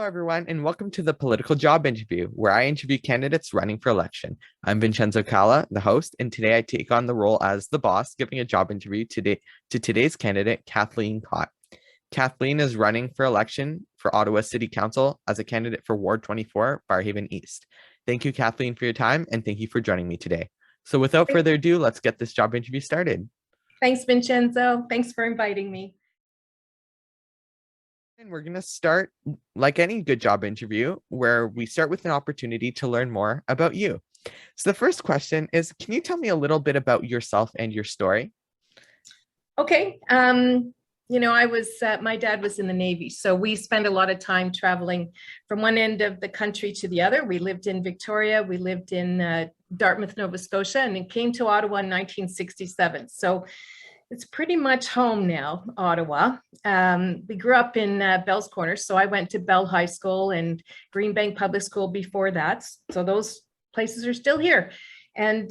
Hello, everyone, and welcome to the Political Job Interview, where I interview candidates running for election. I'm Vincenzo Calla, the host, and today I take on the role as the boss, giving a job interview to today's candidate, Kathleen Caught. Kathleen is running for election for Ottawa City Council as a candidate for Ward 24, Barrhaven East. Thank you, Kathleen, for your time, and thank you for joining me today. So without further ado, let's get this job interview started. Thanks, Vincenzo. Thanks for inviting me. And we're going to start like any good job interview, where we start with an opportunity to learn more about you. So the first question is, can you tell me a little bit about yourself and your story? Okay. My dad was in the Navy, so we spent a lot of time traveling from one end of the country to the other. We lived in Victoria, we lived in Dartmouth, Nova Scotia, and it came to Ottawa in 1967. So it's pretty much home now, Ottawa. We grew up in Bell's Corner, so I went to Bell High School and Green Bank Public School before that. So those places are still here. And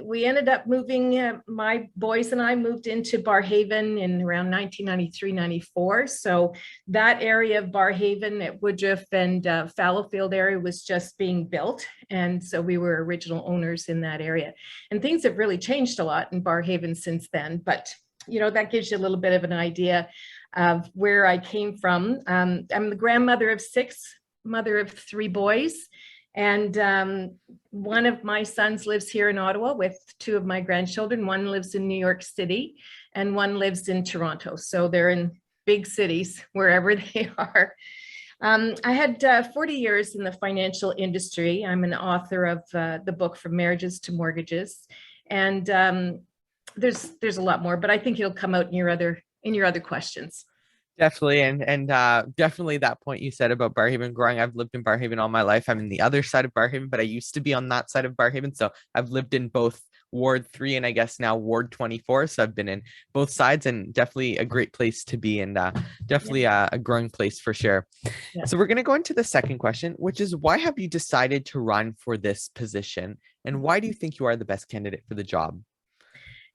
we ended up moving, my boys and I moved into Barrhaven in around 1993-94. So that area of Barrhaven at Woodruff and Fallowfield area was just being built. And so we were original owners in that area. And things have really changed a lot in Barrhaven since then. But that gives you a little bit of an idea of where I came from. I'm the grandmother of 6, mother of 3 boys. And one of my sons lives here in Ottawa with 2 of my grandchildren. One lives in New York City and one lives in Toronto. So they're in big cities, wherever they are. I had 40 years in the financial industry. I'm an author of the book From Marriages to Mortgages. And there's a lot more, but I think it'll come out in your other questions. Definitely. And definitely that point you said about Barrhaven growing. I've lived in Barrhaven all my life. I'm in the other side of Barrhaven, but I used to be on that side of Barrhaven. So I've lived in both Ward 3 and I guess now Ward 24. So I've been in both sides, and definitely a great place to be, and definitely a growing place for sure. Yeah. So we're going to go into the second question, which is, why have you decided to run for this position? And why do you think you are the best candidate for the job?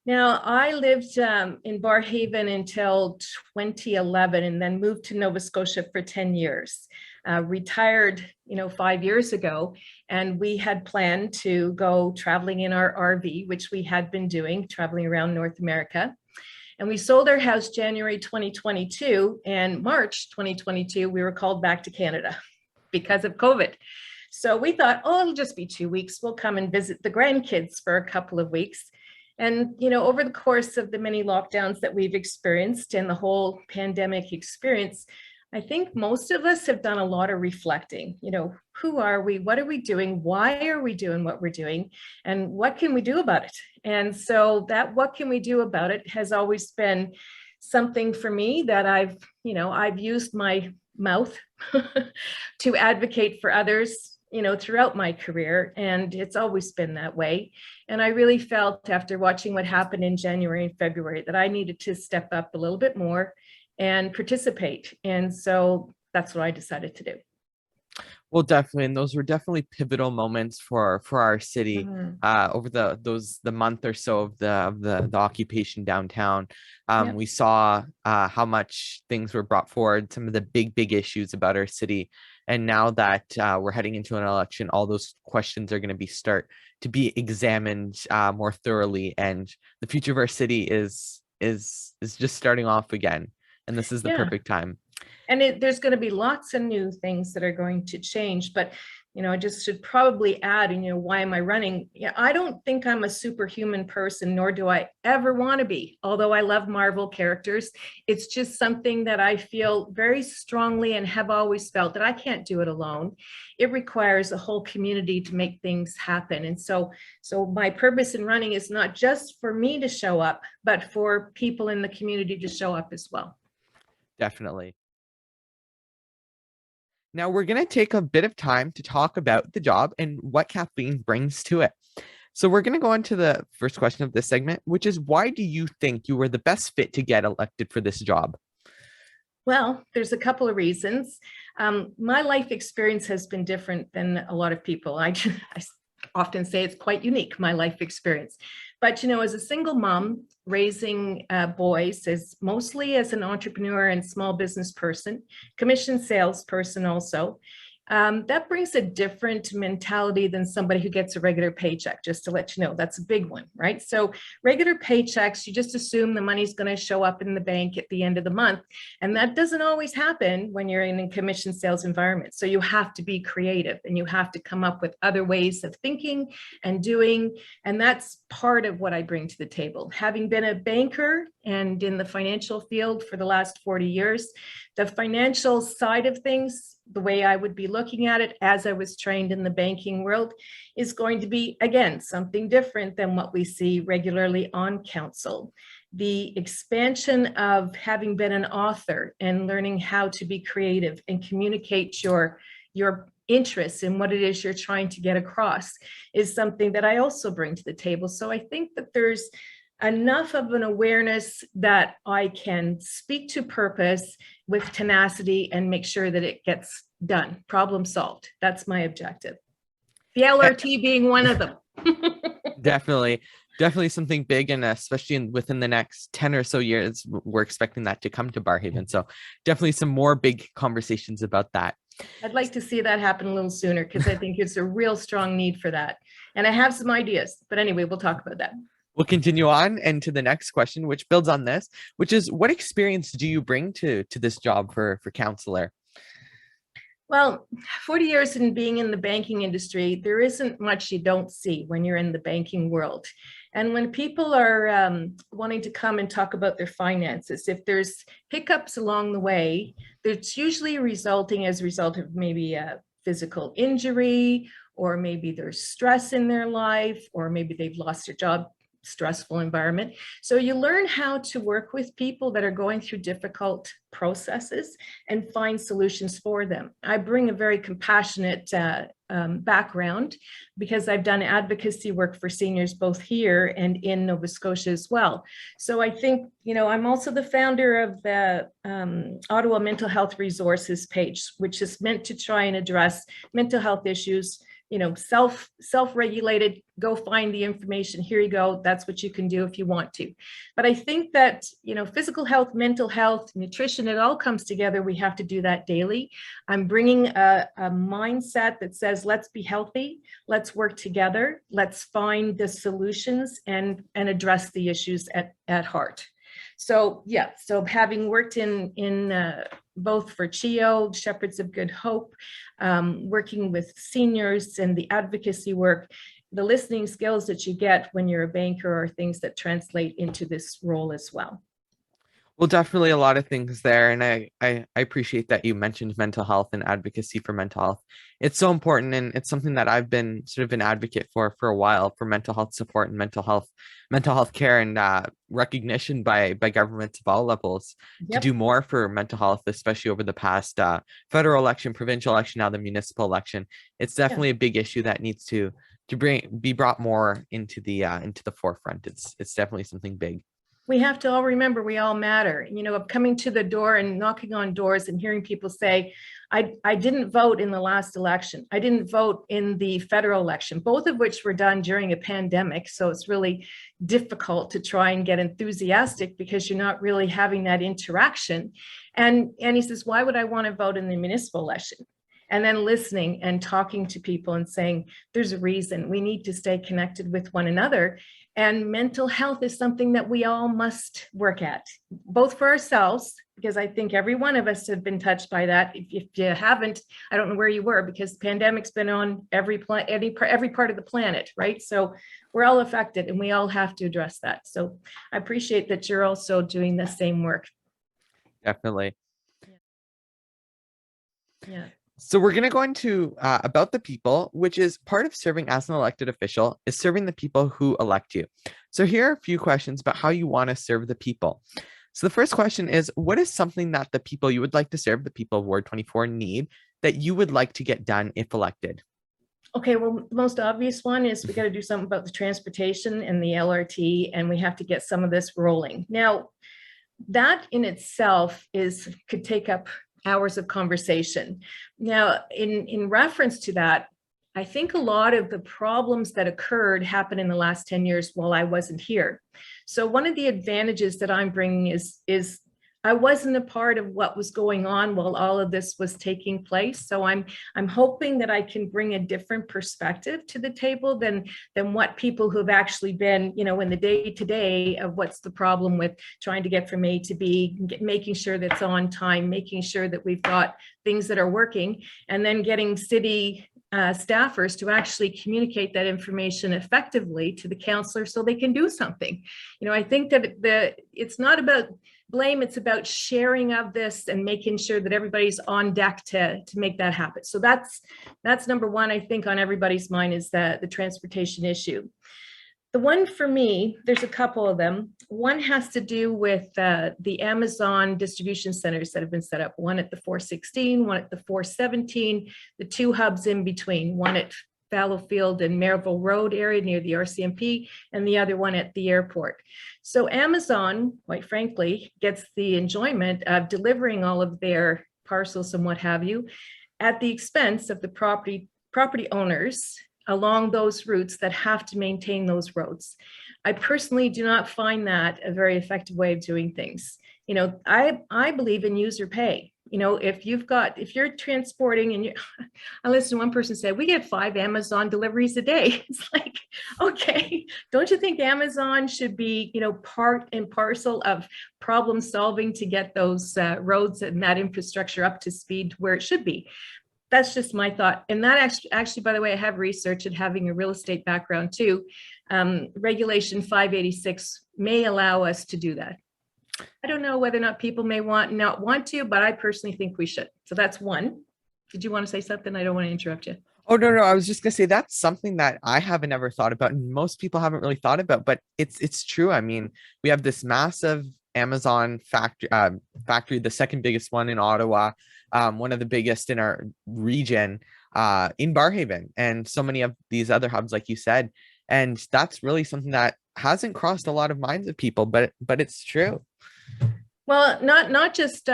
Now, I lived in Barrhaven until 2011 and then moved to Nova Scotia for 10 years. Retired, 5 years ago, and we had planned to go traveling in our RV, which we had been doing, traveling around North America. And we sold our house January 2022, and March 2022, we were called back to Canada because of COVID. So we thought, it'll just be 2 weeks. We'll come and visit the grandkids for a couple of weeks. And, over the course of the many lockdowns that we've experienced and the whole pandemic experience, I think most of us have done a lot of reflecting. Who are we? What are we doing? Why are we doing what we're doing? And what can we do about it? And so that what can we do about it has always been something for me that I've used my mouth to advocate for others, throughout my career, and it's always been that way. And I really felt, after watching what happened in January and February, that I needed to step up a little bit more and participate. And so that's what I decided to do. Well, definitely, and those were definitely pivotal moments for our city over the month or so of the occupation downtown. We saw how much things were brought forward, some of the big issues about our city, and now that we're heading into an election, all those questions are going to start to be examined more thoroughly, and the future of our city is just starting off again, and this is the perfect time. And there's going to be lots of new things that are going to change. But, I just should probably add, why am I running? I don't think I'm a superhuman person, nor do I ever want to be. Although I love Marvel characters, it's just something that I feel very strongly and have always felt that I can't do it alone. It requires a whole community to make things happen. And so my purpose in running is not just for me to show up, but for people in the community to show up as well. Definitely. Now we're going to take a bit of time to talk about the job and what Kathleen brings to it. So we're going to go on to the first question of this segment, which is, why do you think you were the best fit to get elected for this job? Well, there's a couple of reasons. My life experience has been different than a lot of people. I often say it's quite unique, my life experience. But, you know, as a single mom raising boys, as mostly as an entrepreneur and small business person, commission salesperson also, that brings a different mentality than somebody who gets a regular paycheck, just to let you know. That's a big one, right? So regular paychecks, you just assume the money's going to show up in the bank at the end of the month. And that doesn't always happen when you're in a commission sales environment. So you have to be creative and you have to come up with other ways of thinking and doing. And that's part of what I bring to the table. Having been a banker and in the financial field for the last 40 years, the financial side of things, the way I would be looking at it as I was trained in the banking world, is going to be, again, something different than what we see regularly on council. The expansion of having been an author and learning how to be creative and communicate your interests in what it is you're trying to get across is something that I also bring to the table. So I think that there's enough of an awareness that I can speak to purpose with tenacity and make sure that it gets done, problem solved. That's my objective. The LRT being one of them. Definitely something big, and especially within the next 10 or so years, we're expecting that to come to Barrhaven. So definitely some more big conversations about that. I'd like to see that happen a little sooner because I think it's a real strong need for that. And I have some ideas, but anyway, we'll talk about that. We'll continue on and to the next question, which builds on this, which is, what experience do you bring to this job for counselor? Well, 40 years in being in the banking industry, there isn't much you don't see when you're in the banking world. And when people are wanting to come and talk about their finances, if there's hiccups along the way, it's usually resulting as a result of maybe a physical injury, or maybe there's stress in their life, or maybe they've lost their job, stressful environment. So you learn how to work with people that are going through difficult processes and find solutions for them. I bring a very compassionate background because I've done advocacy work for seniors both here and in Nova Scotia as well. So I think, you know, I'm also the founder of the Ottawa Mental Health Resources page, which is meant to try and address mental health issues. You know, self-regulated, go find the information. Here you go. That's what you can do if you want to. But I think that, you know, physical health, mental health, nutrition, it all comes together. We have to do that daily. I'm bringing a mindset that says, let's be healthy. Let's work together. Let's find the solutions and address the issues at heart. So yeah, so having worked in both for CHEO, Shepherds of Good Hope, working with seniors and the advocacy work, the listening skills that you get when you're a banker are things that translate into this role as well. Well, definitely a lot of things there. And I appreciate that you mentioned mental health and advocacy for mental health. It's so important. And it's something that I've been sort of an advocate for a while, for mental health support and mental health care, and recognition by governments of all levels to do more for mental health, especially over the past federal election, provincial election, now the municipal election. It's definitely a big issue that needs to be brought more into the forefront. It's definitely something big. We have to all remember we all matter. You know, of coming to the door and knocking on doors and hearing people say, I didn't vote in the last election. I didn't vote in the federal election, both of which were done during a pandemic. So it's really difficult to try and get enthusiastic because you're not really having that interaction. And he says, why would I want to vote in the municipal election? And then listening and talking to people and saying, there's a reason. We need to stay connected with one another. And mental health is something that we all must work at, both for ourselves, because I think every one of us have been touched by that. If you haven't, I don't know where you were, because the pandemic's been on every part of the planet, right? So we're all affected and we all have to address that. So I appreciate that you're also doing the same work. Definitely. Yeah. So we're going to go into about the people, which is part of serving as an elected official, is serving the people who elect you. So here are a few questions about how you want to serve the people. So the first question is, what is something that the people you would like to serve, the people of Ward 24, need that you would like to get done if elected? Okay, well, the most obvious one is we got to do something about the transportation and the LRT, and we have to get some of this rolling. Now, that in itself could take up hours of conversation. Now, in reference to that, I think a lot of the problems that occurred happened in the last 10 years while I wasn't here. So one of the advantages that I'm bringing is I wasn't a part of what was going on while all of this was taking place. So I'm hoping that I can bring a different perspective to the table than what people who've actually been, you know, in the day-to-day of what's the problem with trying to get from A to B, making sure that's on time, making sure that we've got things that are working, and then getting city staffers to actually communicate that information effectively to the councillor so they can do something. You know, I think that it's not about blame, it's about sharing of this and making sure that everybody's on deck to make that happen. So that's number one, I think, on everybody's mind, is the transportation issue. The one for me, there's a couple of them. One has to do with the Amazon distribution centers that have been set up, one at the 416, one at the 417, the two hubs in between, one at Fallowfield and Maryville Road area near the RCMP, and the other one at the airport. So Amazon, quite frankly, gets the enjoyment of delivering all of their parcels and what have you at the expense of the property owners along those routes that have to maintain those roads. I personally do not find that a very effective way of doing things. You know, I believe in user pay. You know, if you're transporting and I listened to one person say, we get 5 Amazon deliveries a day. It's like, okay, don't you think Amazon should be, you know, part and parcel of problem solving to get those roads and that infrastructure up to speed where it should be? That's just my thought. And that actually, by the way, I have researched it, having a real estate background too. Regulation 586 may allow us to do that. I don't know whether or not people may not want to, but I personally think we should. So that's one. Did you want to say something? I don't want to interrupt you. Oh, no, I was just gonna say that's something that I haven't ever thought about, and most people haven't really thought about, but it's true. I mean, we have this massive Amazon factory, the second biggest one in Ottawa, one of the biggest in our region, in Barrhaven, and so many of these other hubs, like you said. And that's really something that hasn't crossed a lot of minds of people, but it's true. Well, not just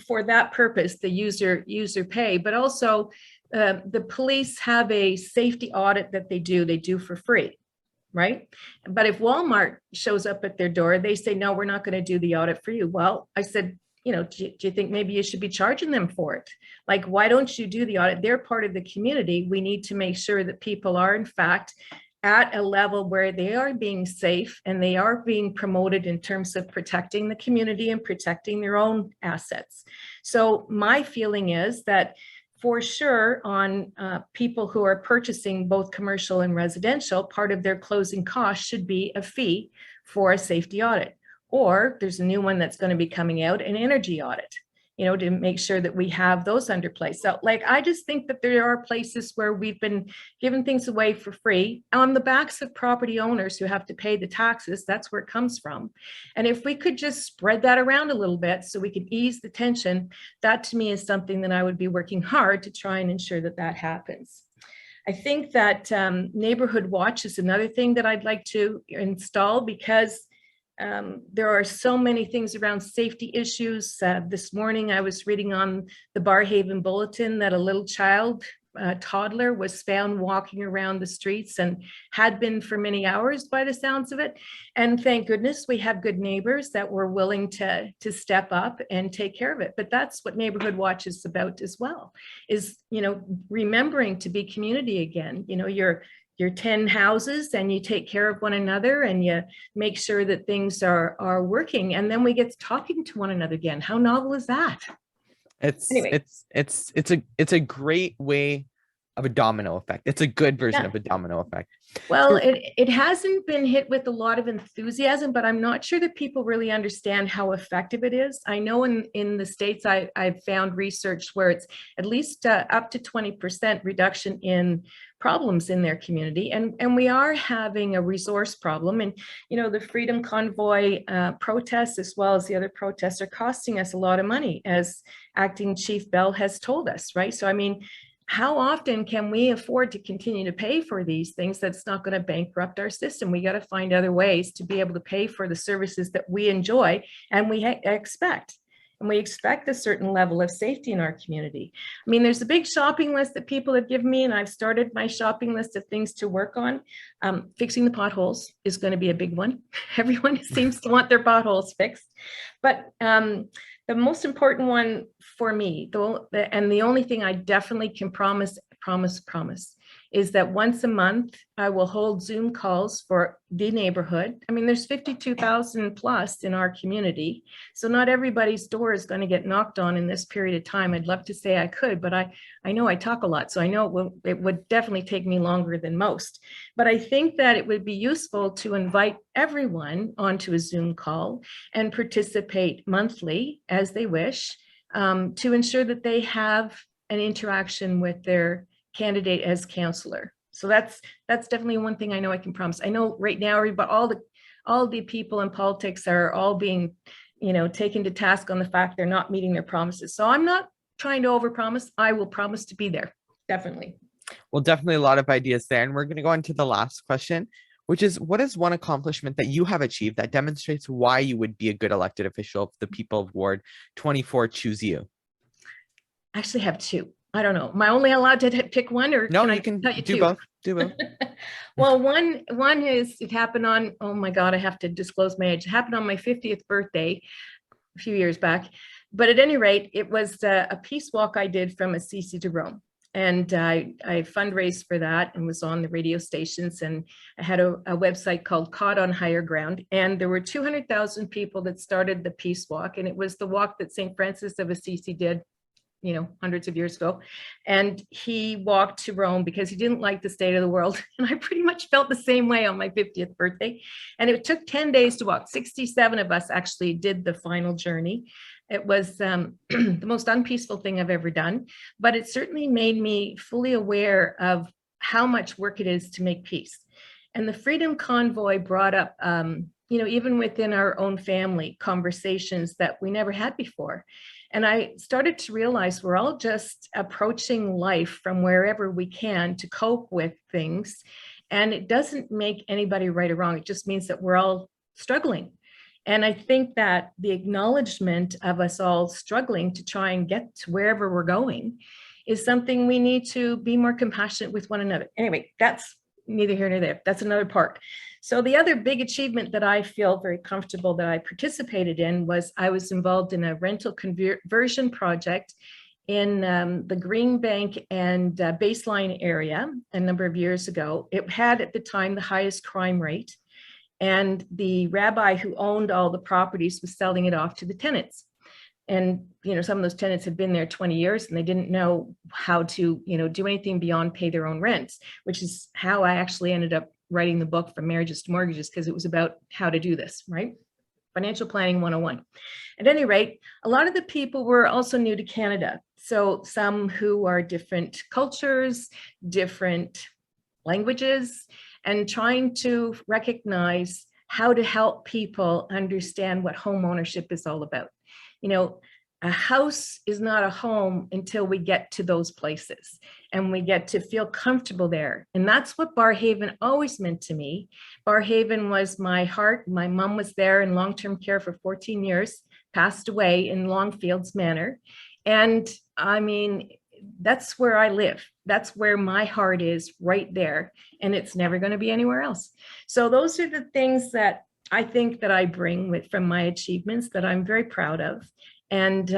for that purpose, the user pay, but also the police have a safety audit that they do for free, right? But if Walmart shows up at their door, they say, no, we're not going to do the audit for you. Well, I said, you know, do you think maybe you should be charging them for it? Like, why don't you do the audit? They're part of the community. We need to make sure that people are, in fact, at a level where they are being safe and they are being promoted in terms of protecting the community and protecting their own assets. So my feeling is that for sure on people who are purchasing both commercial and residential, part of their closing cost should be a fee for a safety audit. Or there's a new one that's going to be coming out, an energy audit, you know, to make sure that we have those under place. So like, I just think that there are places where we've been giving things away for free on the backs of property owners who have to pay the taxes. That's where it comes from. And if we could just spread that around a little bit so we could ease the tension, that to me is something that I would be working hard to try and ensure that that happens. I think that neighborhood watch is another thing that I'd like to install, because there are so many things around safety issues. This morning, I was reading on the Barrhaven Bulletin that a little child, toddler, was found walking around the streets and had been for many hours by the sounds of it. And thank goodness we have good neighbors that were willing to step up and take care of it. But that's what Neighborhood Watch is about as well, is, you know, remembering to be community again. You know, you're 10 houses and you take care of one another and you make sure that things are working, and then we get talking to one another again. How novel is that? Anyway. It's a great way of a domino effect. It's a good version of a domino effect. Well, it hasn't been hit with a lot of enthusiasm, but I'm not sure that people really understand how effective it is. I know in the States, I've found research where it's at least up to 20% reduction in problems in their community. And we are having a resource problem. And, you know, the Freedom Convoy protests, as well as the other protests, are costing us a lot of money, as Acting Chief Bell has told us, right? So, I mean, how often can we afford to continue to pay for these things that's not going to bankrupt our system? We got to find other ways to be able to pay for the services that we enjoy and we expect. and we expect a certain level of safety in our community. I mean, there's a big shopping list that people have given me, and I've started my shopping list of things to work on. Fixing the potholes is going to be a big one. Everyone seems to want their potholes fixed. But the most important one for me, and the only thing I definitely can promise, is that once a month, I will hold Zoom calls for the neighborhood. I mean, there's 52,000 plus in our community. So not everybody's door is going to get knocked on in this period of time. I'd love to say I could, but I know I talk a lot. So I know it would definitely take me longer than most. But I think that it would be useful to invite everyone onto a Zoom call and participate monthly as they wish, to ensure that they have an interaction with their candidate as counselor. So that's definitely one thing I know I can promise. I know right now, all the people in politics are all being, taken to task on the fact they're not meeting their promises. So I'm not trying to overpromise. I will promise to be there. Definitely. Well, definitely a lot of ideas there. And we're going to go on to the last question, which is, what is one accomplishment that you have achieved that demonstrates why you would be a good elected official if the people of Ward 24 choose you? I actually have two. I don't know. Am I only allowed to pick one, or no? Can you can tell you do two? both. Do both. Well, one is, it happened on, oh my God, I have to disclose my age. It happened on my 50th birthday a few years back. But at any rate, it was a peace walk I did from Assisi to Rome. And I fundraised for that and was on the radio stations. And I had a website called Caught on Higher Ground. And there were 200,000 people that started the peace walk. And it was the walk that St. Francis of Assisi did, hundreds of years ago. And he walked to Rome because he didn't like the state of the world. And I pretty much felt the same way on my 50th birthday. And it took 10 days to walk. 67 of us actually did the final journey. It was the most unpeaceful thing I've ever done, but it certainly made me fully aware of how much work it is to make peace. And the Freedom Convoy brought up, even within our own family, conversations that we never had before. And I started to realize we're all just approaching life from wherever we can to cope with things. And it doesn't make anybody right or wrong. It just means that we're all struggling. And I think that the acknowledgement of us all struggling to try and get to wherever we're going is something we need to be more compassionate with one another. Anyway, that's neither here nor there. That's another part. So the other big achievement that I feel very comfortable that I participated in was I was involved in a rental conversion project in the Green Bank and Baseline area a number of years ago. It had at the time the highest crime rate. And the rabbi who owned all the properties was selling it off to the tenants. And, some of those tenants had been there 20 years and they didn't know how to, do anything beyond pay their own rents, which is how I actually ended up writing the book From Marriages to Mortgages, because it was about how to do this, right? Financial Planning 101. At any rate, a lot of the people were also new to Canada. So some who are different cultures, different languages, and trying to recognize how to help people understand what home ownership is all about. A house is not a home until we get to those places and we get to feel comfortable there. And that's what Barrhaven always meant to me. Barrhaven was my heart. My mom was there in long-term care for 14 years, passed away in Longfields Manor. And I mean, that's where I live. That's where my heart is, right there. And it's never going to be anywhere else. So those are the things that I think that I bring from my achievements that I'm very proud of. And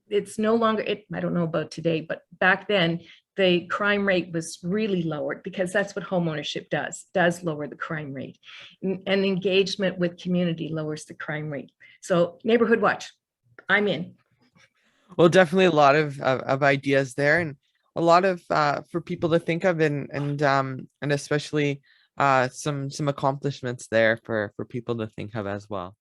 it's no longer, I don't know about today, but back then the crime rate was really lowered because that's what homeownership does lower the crime rate. And engagement with community lowers the crime rate. So Neighborhood Watch, I'm in. Well, definitely a lot of ideas there, and a lot of for people to think of, and especially some accomplishments there for people to think of as well.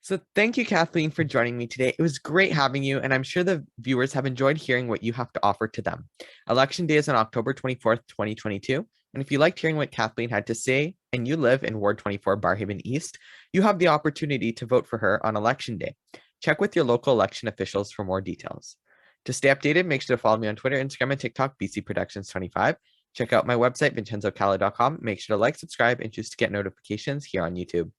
So thank you, Kathleen, for joining me today. It was great having you, and I'm sure the viewers have enjoyed hearing what you have to offer to them. Election day is on October 24th, 2022. And if you liked hearing what Kathleen had to say and you live in Ward 24, Barrhaven East, you have the opportunity to vote for her on Election Day. Check with your local election officials for more details. To stay updated, make sure to follow me on Twitter, Instagram, and TikTok, BC Productions 25. Check out my website, VincenzoCalla.com. Make sure to like, subscribe, and choose to get notifications here on YouTube.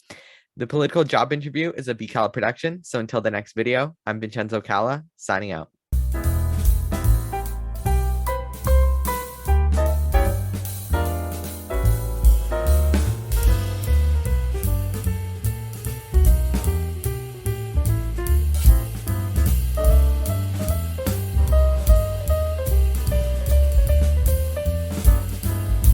The Political Job Interview is a VCalla production. So until the next video, I'm Vincenzo Calla, signing out.